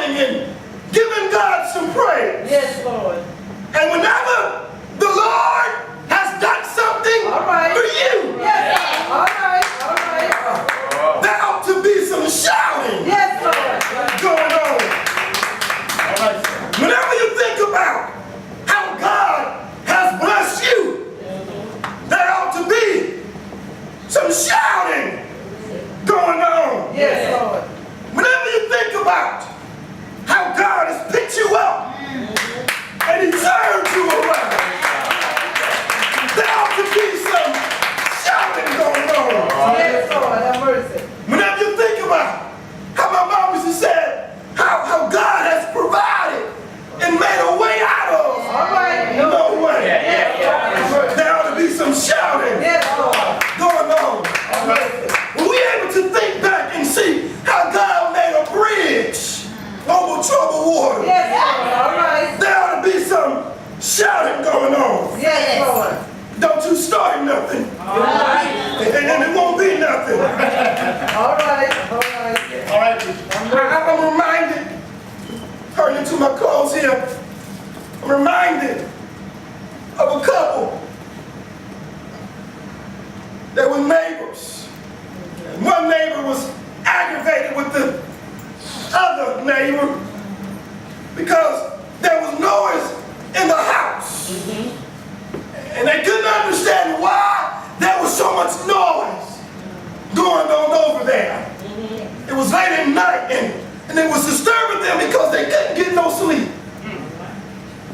shouting and giving God some praise. Yes, Lord. And whenever the Lord has done something for you, Yes, all right, all right. there ought to be some shouting Yes, Lord. going on. Whenever you think about how God has blessed you, there ought to be some shouting going on. Yes, Lord. Whenever you think about how God has picked you up and He turned you around, there ought to be some shouting going on. Yes, Lord. Have mercy. Whenever you think about how my mom used to say, how God has provided and made a way out of All right. no way, there ought to be some shouting Yes, Lord. going on. When we're able to think back and see how God made a bridge over troubled water, Yes, Lord. All right. there ought to be some shouting going on. Yes, Lord. Don't you start nothing, All right. and it won't be nothing. All right. All right. All right. I'm reminded, turning to my clothes here, I'm reminded of a couple that were neighbors. And one neighbor was aggravated with the other neighbor because there was noise in the house. And they couldn't understand why there was so much noise going on over there. It was late at night and it was disturbing them because they couldn't get no sleep.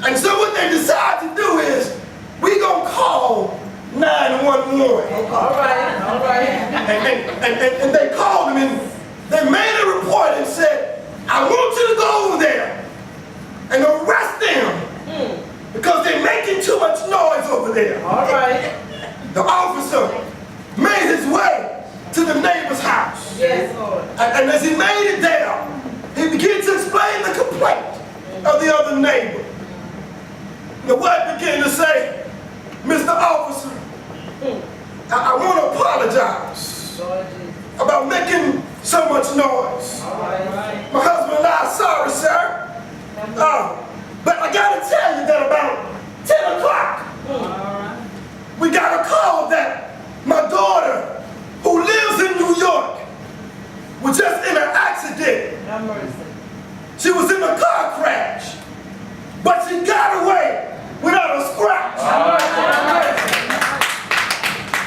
And so what they decided to do is, we gonna call 911. All right. All right. And they called them and they made a report and said, I want you to go over there and arrest them because they're making too much noise over there. All right. The officer made his way to the neighbor's house. Yes, Lord. And as he made it there, he began to explain the complaint of the other neighbor. The wife began to say, Mr. Officer, I want to apologize Lord Jesus. about making so much noise. All right. My husband and I are sorry, sir. But I got to tell you that about 10 o'clock, All right. we got a call that my daughter, who lives in New York, was just in an accident. Have mercy. She was in a car crash, but she got away without a scratch.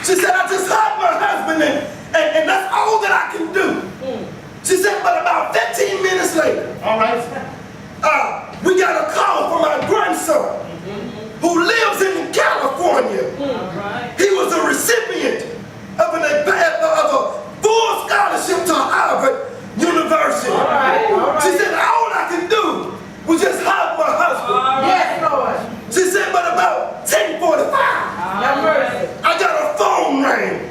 She said, I just hugged my husband and that's all that I can do. She said, but about 15 minutes later, we got a call from our grandson who lives in California. He was a recipient of a full scholarship to Harvard University. She said, all I can do was just hug my husband. Yes, Lord. She said, but about 10:45, Have mercy. I got a phone ring.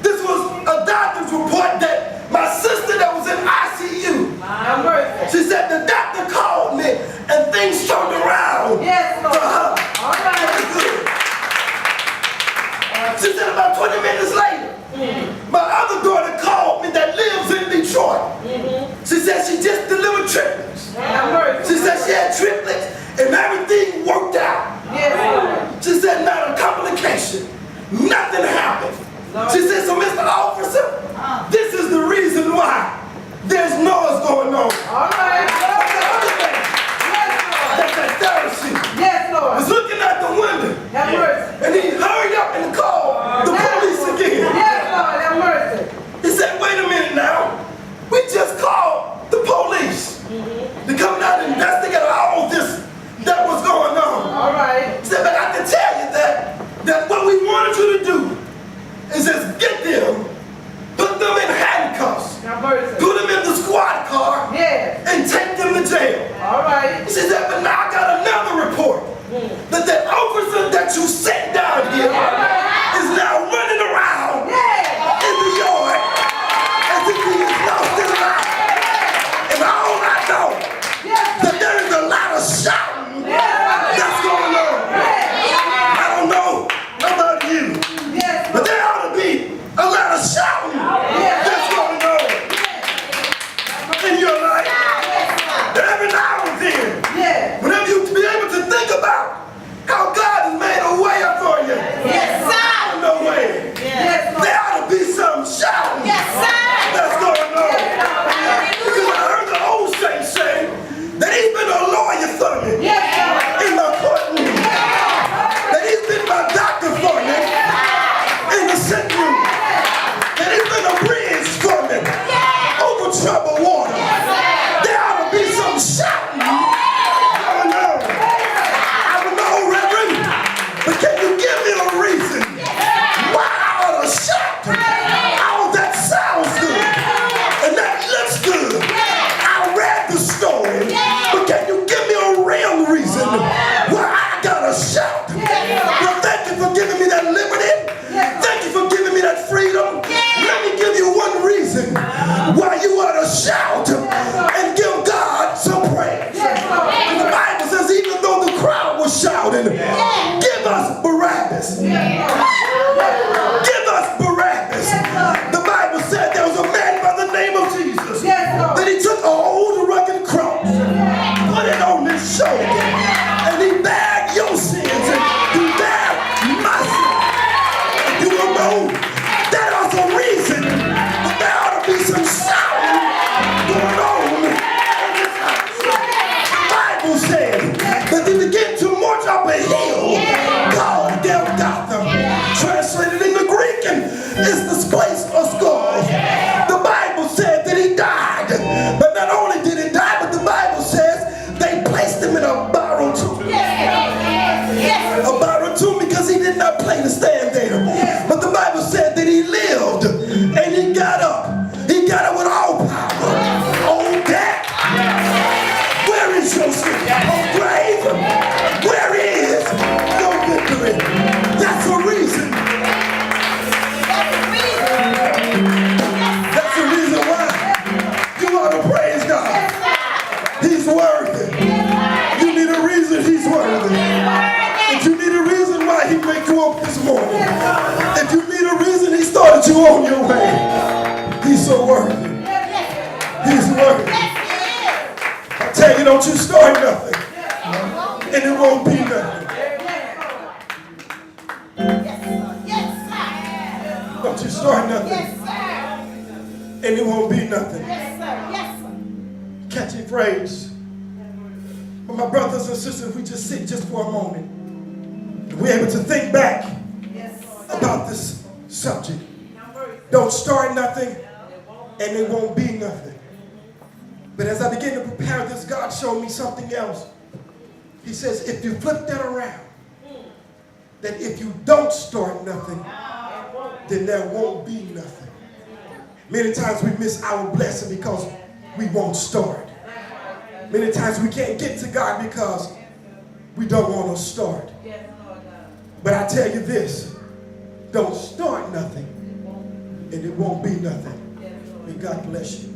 This was a doctor's report that my sister that was in ICU. Have mercy. She said the doctor called me and things turned around Yes, for Lord. her. All right. Good. She said about 20 minutes later, my other daughter called me that lives in Detroit. She said she just delivered triplets. Have mercy. She said she had triplets and everything worked out. Yes, Lord. She said not a complication. Nothing happened. She said, so Mr. Officer, this is the reason why there's noise going on. All right. That's that Pharisee Yes, Lord. was looking out the window Have mercy. and he hurried up and called the police again. Yes, Lord. Have mercy. He said, wait a minute now. We just called the police to come out and investigate all this that was going on. All right. He said, but I can tell you that what we wanted you to do is just get them, put them in handcuffs, Have mercy. put them in the squad car, Yes. He's worthy. You need a reason he's worthy. If you need a reason why he waked you up this morning, if you need a reason he started you on your way, he's so worthy. He's worthy. I tell you, don't you start nothing, and it won't be nothing. Don't you start nothing, and it won't be nothing. Catchy phrase. But my brothers and sisters, we just sit just for a moment. We're able to think back about this subject. Don't start nothing, and it won't be nothing. But as I begin to prepare this, God showed me something else. He says, if you flip that around, that if you don't start nothing, then there won't be nothing. Many times we miss our blessing because we won't start. Many times we can't get to God because we don't want to start. But I tell you this, don't start nothing, and it won't be nothing. May God bless you.